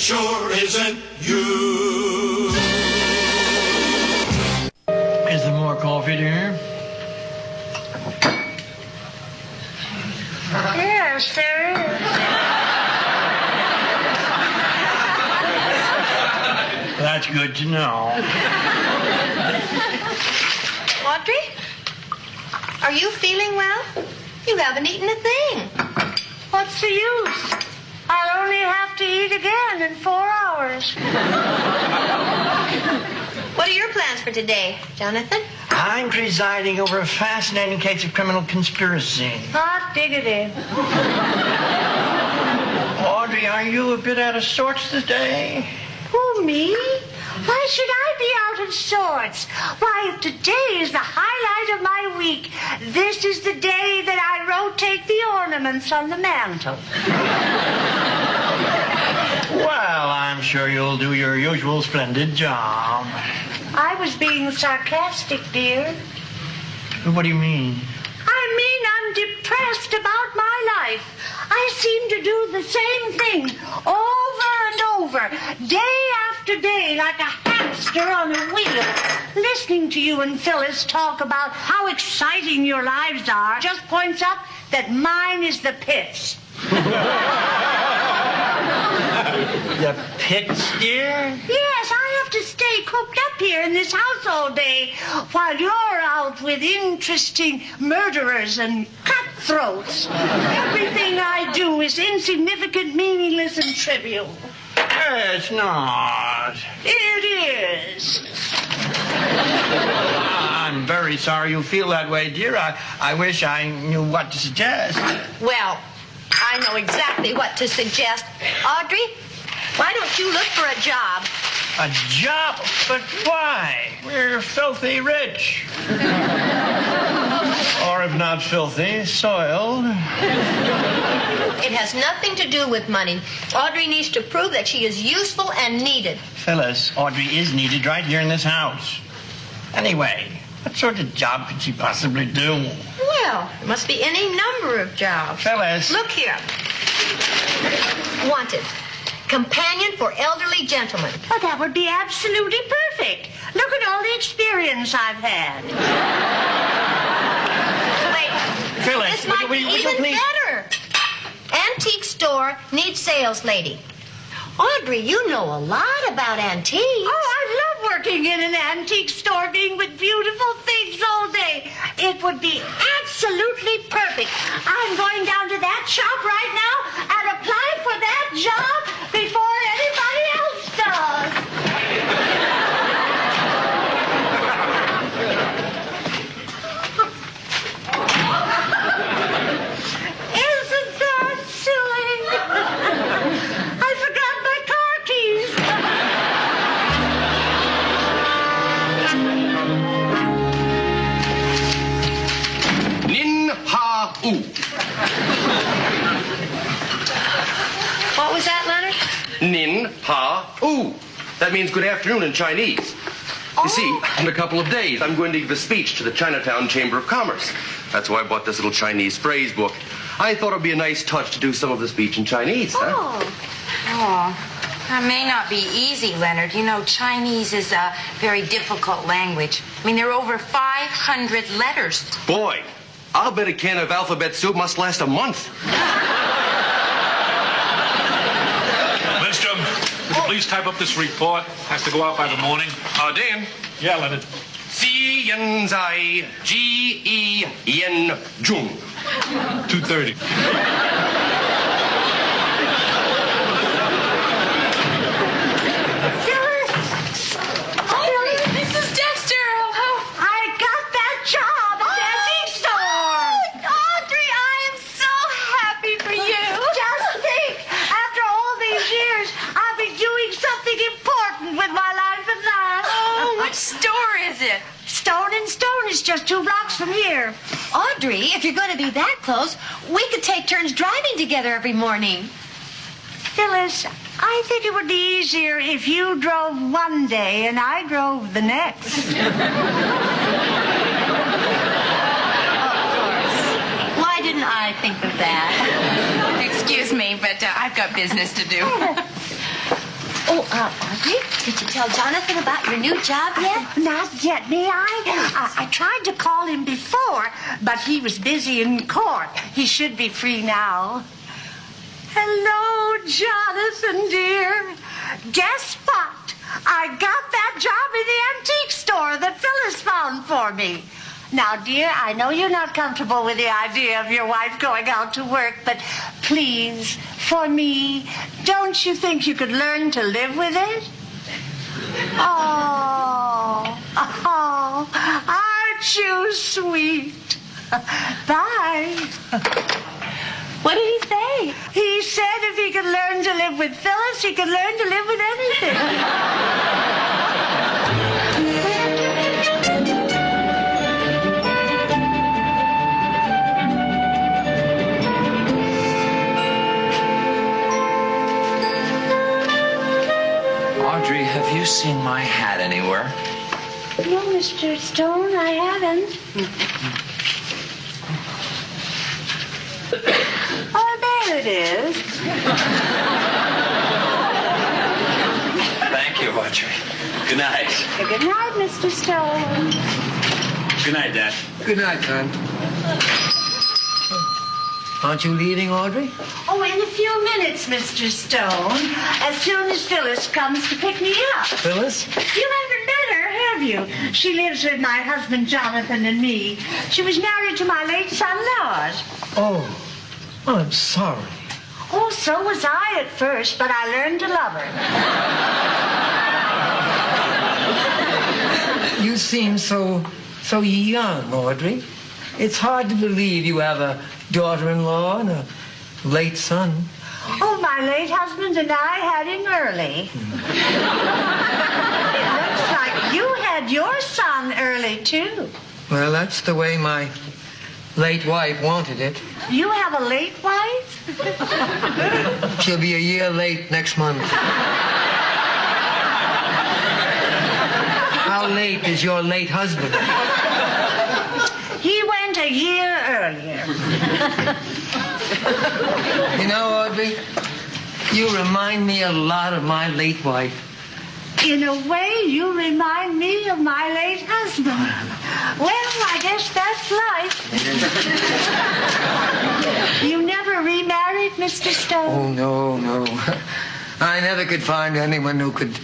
sure isn't you. Is there more coffee, dear? Yes, there is. That's good to know. Audrey? Are you feeling well? You haven't eaten a thing. What's the use? I'll only have to eat again in 4 hours. What are your plans for today, Jonathan? I'm presiding over a fascinating case of criminal conspiracy. Hot diggity. Audrey, are you a bit out of sorts today? Who, me? Why should I be out of sorts? Why, if today is the highlight of my week, this is the day that I rotate the ornaments on the mantel. Well, I'm sure you'll do your usual splendid job. I was being sarcastic, dear. What do you mean? I mean I'm depressed about my life. I seem to do the same thing over and over, day after day, like a hamster on a wheel. Listening to you and Phyllis talk about how exciting your lives are just points out that mine is the pits. The pits, dear? Yes, I have to stay cooped up here in this house all day while you're out with interesting murderers and cutthroats. Everything I do is insignificant, meaningless, and trivial. It's not. It is. I'm very sorry you feel that way, dear. I wish I knew what to suggest. Well, I know exactly what to suggest. Audrey, why don't you look for a job? A job? But why? We're filthy rich. Or if not filthy, soiled. It has nothing to do with money. Audrey needs to prove that she is useful and needed. Phyllis, Audrey is needed right here in this house. Anyway, what sort of job could she possibly do? Well, there must be any number of jobs. Phyllis. Look here. Wanted. Companion for elderly gentlemen. Oh, that would be absolutely perfect. Look at all the experience I've had. Wait. Phyllis, This might be even please... better. Antique store needs sales lady. Audrey, you know a lot about antiques. Oh, I love working in an antique store, being with beautiful things all day. It would be absolutely perfect. I'm going down to that shop right now and apply for that job before anybody else does. Isn't that silly? I forgot my car keys. Nin ha u. What was that, Leonard? Nin ha u. That means good afternoon in Chinese. You see, in a couple of days, I'm going to give a speech to the Chinatown Chamber of Commerce. That's why I bought this little Chinese phrase book. I thought it'd be a nice touch to do some of the speech in Chinese. Oh. Oh, that may not be easy, Leonard. You know, Chinese is a very difficult language. I mean, there are over 500 letters. Boy, I'll bet a can of alphabet soup must last a month. Lindstrom, could you please type up this report? Has to go out by the morning. Dan. Yeah, Leonard. C Yen Zai G E Yen Jung. 2:30. Just 2 blocks from here. Audrey, if you're going to be that close, we could take turns driving together every morning. Phyllis, I think it would be easier if you drove one day and I drove the next. Of course. Why didn't I think of that? Excuse me, but I've got business to do. Audrey, did you tell Jonathan about your new job yet? Not yet, may I? I tried to call him before, but he was busy in court. He should be free now. Hello, Jonathan, dear. Guess what? I got that job in the antique store that Phyllis found for me. Now, dear, I know you're not comfortable with the idea of your wife going out to work, but please, for me, don't you think you could learn to live with it? Oh, aren't you sweet? Bye. What did he say? He said if he could learn to live with Phyllis, he could learn to live with anything. Audrey, have you seen my hat anywhere? No, Mr. Stone, I haven't. Oh, there it is. Thank you, Audrey. Good night. Good night, Mr. Stone. Good night, Dad. Good night, son. Aren't you leaving, Audrey? Oh, in a few minutes, Mr. Stone. As soon as Phyllis comes to pick me up. Phyllis? You haven't met her, have you? She lives with my husband, Jonathan, and me. She was married to my late son, Lars. Oh, I'm sorry. Oh, so was I at first, but I learned to love her. You seem so young, Audrey. It's hard to believe you have a daughter-in-law and a late son. Oh, my late husband and I had him early. It looks like you had your son early, too. Well, that's the way my late wife wanted it. You have a late wife? She'll be a year late next month. How late is your late husband? He went a year earlier. You know, Audrey, you remind me a lot of my late wife. In a way, you remind me of my late husband. Well, I guess that's life. You never remarried, Mr. Stone? Oh, no. I never could find anyone who could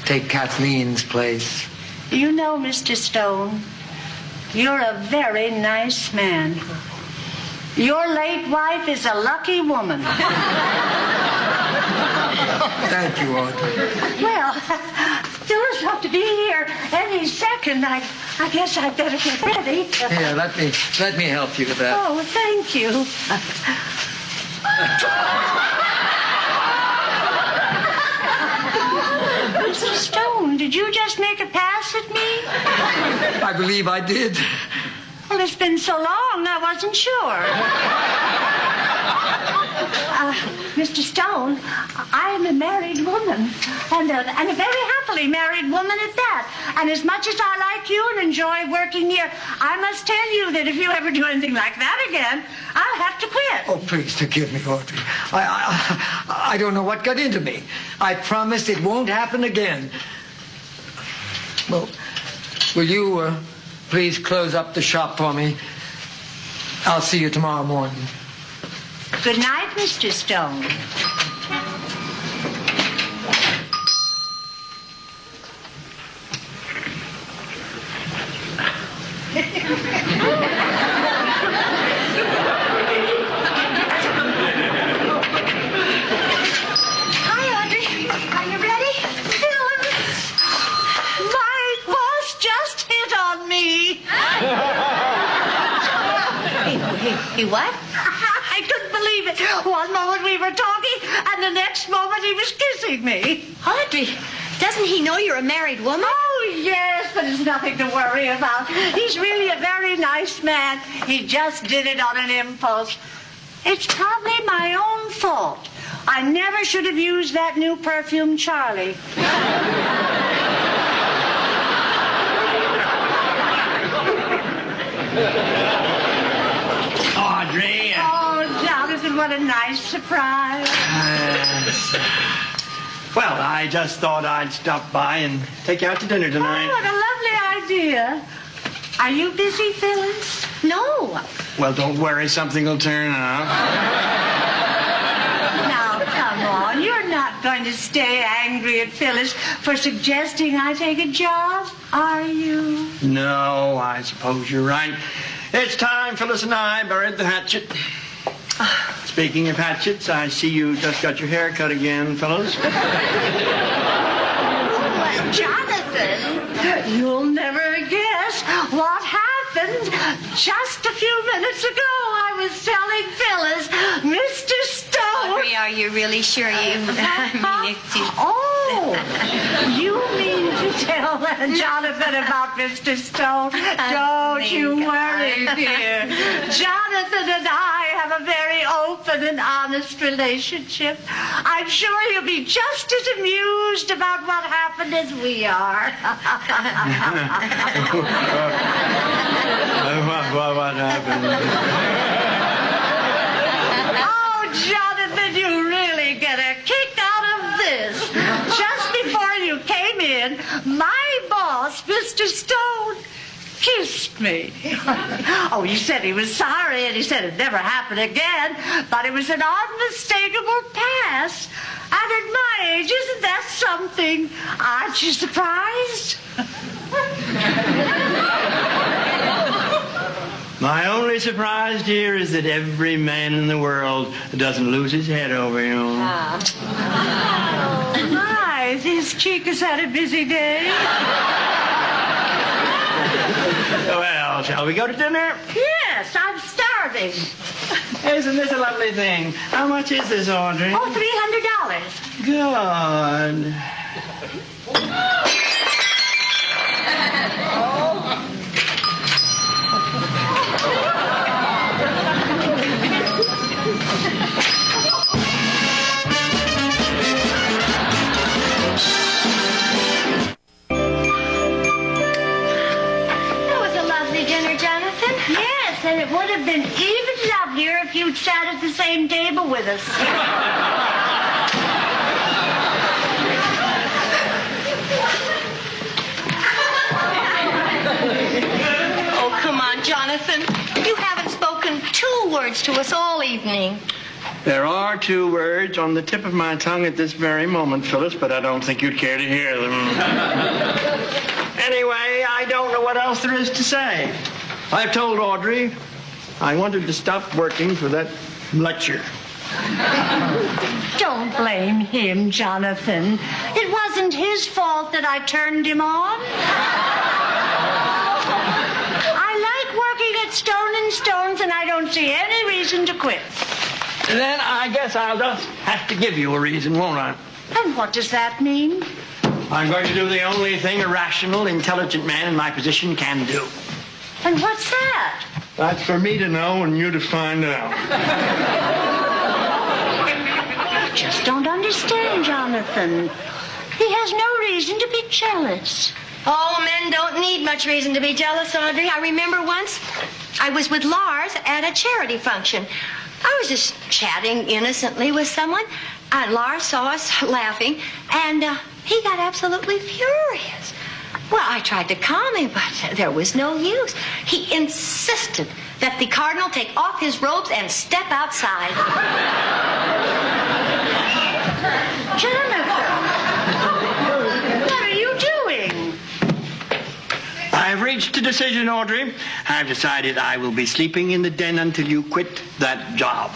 take Kathleen's place. You know, Mr. Stone, you're a very nice man. Your late wife is a lucky woman. Thank you, Audrey. Well, Phyllis ought to be here any second. I guess I'd better get ready. Here, let me help you with that. Oh, thank you. Mr. Stone, did you just make a pass at me? I believe I did. Well, it's been so long, I wasn't sure. Mr. Stone, I am a married woman, and a very happily married woman at that. And as much as I like you and enjoy working here, I must tell you that if you ever do anything like that again, I'll have to quit. Oh, please forgive me, Audrey. I don't know what got into me. I promise it won't happen again. Well, will you please close up the shop for me? I'll see you tomorrow morning. Good night, Mr. Stone. Hi, Audrey. Are you ready? My boss just hit on me. He what? I couldn't believe it. One moment we were talking, and the next moment he was kissing me. Audrey, doesn't he know you're a married woman? Oh, yes, but it's nothing to worry about. He's really a very nice man. He just did it on an impulse. It's probably my own fault. I never should have used that new perfume, Charlie. Audrey. Oh, Jonathan, what a nice surprise. Well, I just thought I'd stop by and take you out to dinner tonight. Oh, what a lovely idea. Are you busy, Phyllis? No. Well, don't worry. Something will turn up. Now, come on. You're not going to stay angry at Phyllis for suggesting I take a job, are you? No, I suppose you're right. It's time Phyllis and I buried the hatchet. Speaking of hatchets, I see you just got your hair cut again, Phyllis. Jonathan, you'll never guess what happened. Just a few minutes ago, I was telling Phyllis, Mr. Stone... Audrey, are you really sure you... Oh, you mean to tell Jonathan about Mr. Stone? Don't you worry, dear. Jonathan and I have a very open and honest relationship. I'm sure he'll be just as amused about what happened as we are. What happened? Oh, Jonathan, you really get a kick out of this. Just before you came in, my boss, Mr. Stone, kissed me. Oh, he said he was sorry, and he said it'd never happen again, but it was an unmistakable pass. And at my age, isn't that something? Aren't you surprised? My only surprise, dear, is that every man in the world doesn't lose his head over you. Oh, my, this chick has had a busy day. Well, shall we go to dinner? Yes, I'm starving. Isn't this a lovely thing? How much is this, Audrey? Oh, $300. Good. And it would have been even lovelier if you'd sat at the same table with us. Oh, come on, Jonathan. You haven't spoken 2 words to us all evening. There are 2 words on the tip of my tongue at this very moment, Phyllis, but I don't think you'd care to hear them. Anyway, I don't know what else there is to say. I've told Audrey I wanted to stop working for that lecture. Don't blame him, Jonathan. It wasn't his fault that I turned him on. I like working at Stone and Stones, and I don't see any reason to quit. Then I guess I'll just have to give you a reason, won't I? And what does that mean? I'm going to do the only thing a rational, intelligent man in my position can do. And what's that? That's for me to know and you to find out. I just don't understand, Jonathan. He has no reason to be jealous. Oh, men don't need much reason to be jealous, Audrey. I remember once I was with Lars at a charity function. I was just chatting innocently with someone, and Lars saw us laughing, and he got absolutely furious. Well, I tried to calm him, but there was no use. He insisted that the cardinal take off his robes and step outside. Jonathan, what are you doing? I've reached a decision, Audrey. I've decided I will be sleeping in the den until you quit that job.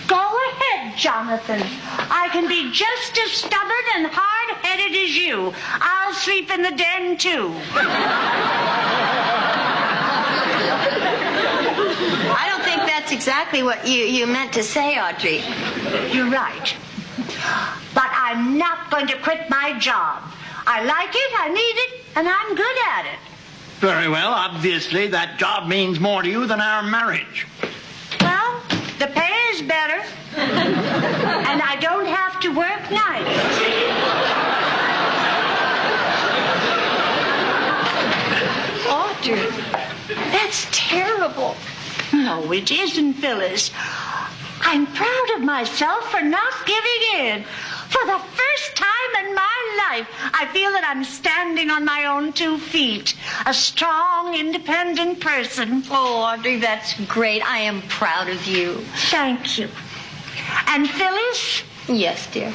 Go ahead, Jonathan. I can be just as stubborn and hard-headed as you. I'll sleep in the den, too. I don't think that's exactly what you meant to say, Audrey. You're right. But I'm not going to quit my job. I like it, I need it, and I'm good at it. Very well. Obviously, that job means more to you than our marriage. Well, the pay is better, and I don't have to work nights. Audrey, that's terrible. No, it isn't, Phyllis. I'm proud of myself for not giving in, For the first time in my life, I feel that I'm standing on my own 2 feet. A strong, independent person. Oh, Audrey, that's great. I am proud of you. Thank you. And Phyllis? Yes, dear.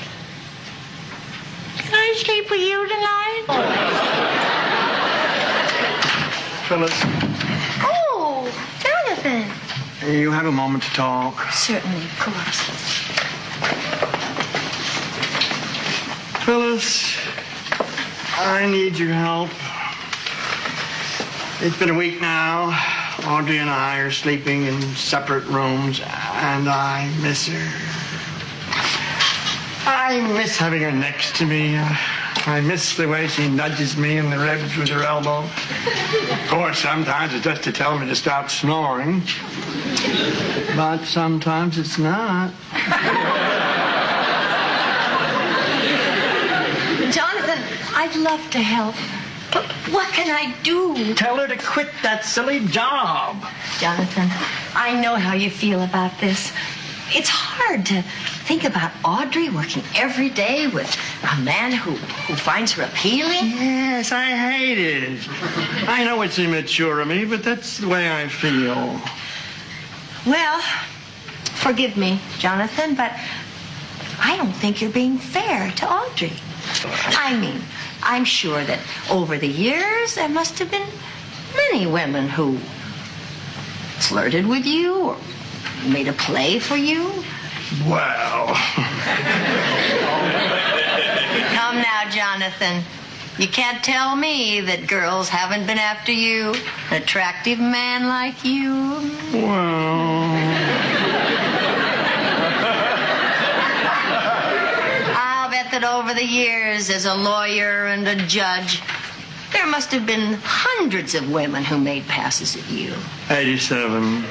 Can I sleep with you tonight? Phyllis, Oh, Jonathan. you have a moment to talk. Certainly, of course. Phyllis, I need your help. It's been a week now. Audrey and I are sleeping in separate rooms, and I miss her. I miss having her next to me. I miss the way she nudges me in the ribs with her elbow. Of course, sometimes it's just to tell me to stop snoring. But sometimes it's not. Jonathan, I'd love to help. But what can I do? Tell her to quit that silly job. Jonathan, I know how you feel about this. It's hard to think about Audrey working every day with a man who finds her appealing. Yes, I hate it. I know it's immature of me, but that's the way I feel. Well, forgive me, Jonathan, but I don't think you're being fair to Audrey. I mean, I'm sure that over the years there must have been many women who flirted with you or made a play for you. Well. Come now, Jonathan. You can't tell me that girls haven't been after you. An attractive man like you. Well. I'll bet that over the years, as a lawyer and a judge, there must have been hundreds of women who made passes at you. 87.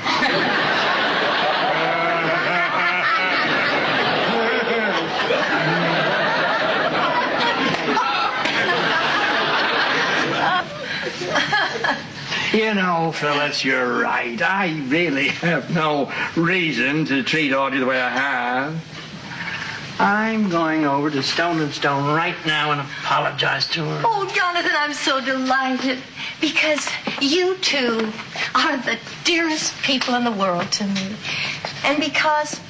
You know, Phyllis, you're right. I really have no reason to treat Audrey the way I have. I'm going over to Stone & Stone right now and apologize to her. Oh, Jonathan, I'm so delighted. Because you two are the dearest people in the world to me. And because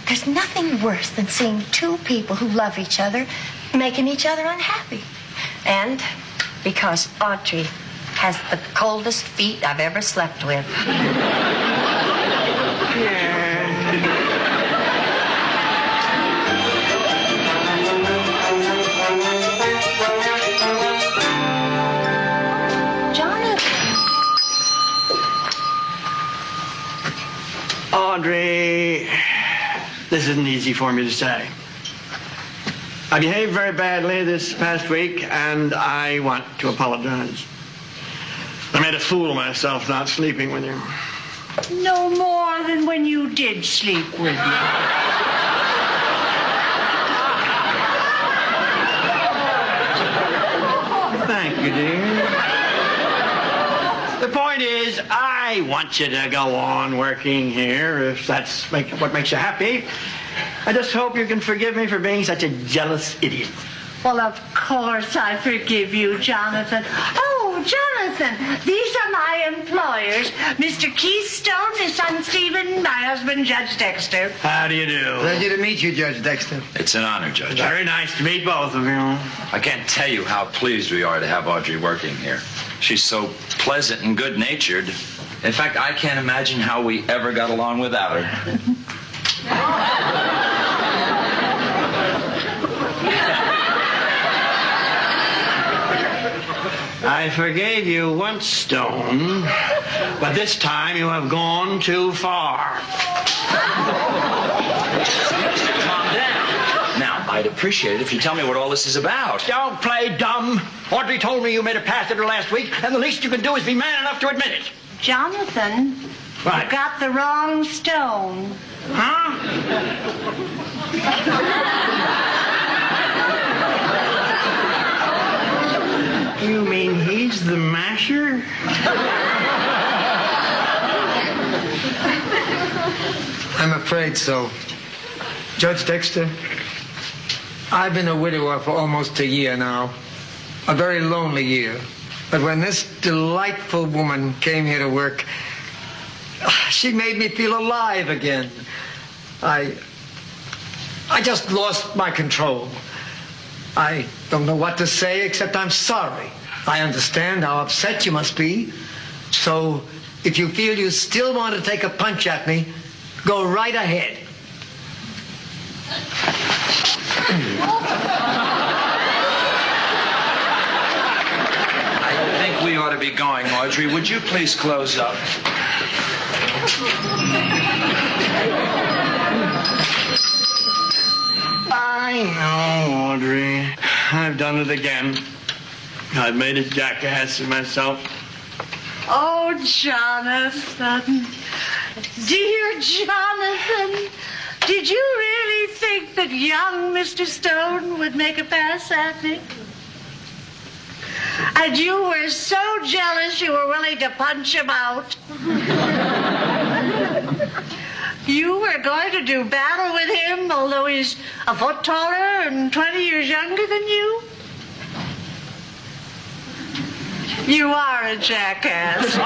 there's nothing worse than seeing 2 people who love each other making each other unhappy. And because Audrey has the coldest feet I've ever slept with. Audrey, this isn't easy for me to say. I behaved very badly this past week, and I want to apologize. I made a fool of myself not sleeping with you. No more than when you did sleep with me. Thank you, dear. The point is, I want you to go on working here if that's what makes you happy. I just hope you can forgive me for being such a jealous idiot. Well, of course I forgive you, Jonathan. Oh, Jonathan, these are my employers. Mr. Keystone, his son Stephen, my husband, Judge Dexter. How do you do? Pleasure to meet you, Judge Dexter. It's an honor, Judge. Very nice to meet both of you. I can't tell you how pleased we are to have Audrey working here. She's so pleasant and good-natured. In fact, I can't imagine how we ever got along without her. I forgave you once, Stone, but this time you have gone too far. Calm down. Now, I'd appreciate it if you tell me what all this is about. Don't play dumb. Audrey told me you made a pass at her last week, and the least you can do is be man enough to admit it. Jonathan, What? you got the wrong stone. Huh? You mean he's the masher? I'm afraid so. Judge Dexter, I've been a widower for almost a year now. A very lonely year. But when this delightful woman came here to work, she made me feel alive again. I just lost my control. I don't know what to say except I'm sorry. I understand how upset you must be. So if you feel you still want to take a punch at me, go right ahead. I think we ought to be going, Audrey. Would you please close up? I know, Audrey. I've done it again. I've made a jackass of myself. Oh, Jonathan. Dear Jonathan. Did you really think that young Mr. Stone would make a pass at me? And you were so jealous you were willing to punch him out. You were going to do battle with him, although he's a foot taller and 20 years younger than you? You are a jackass.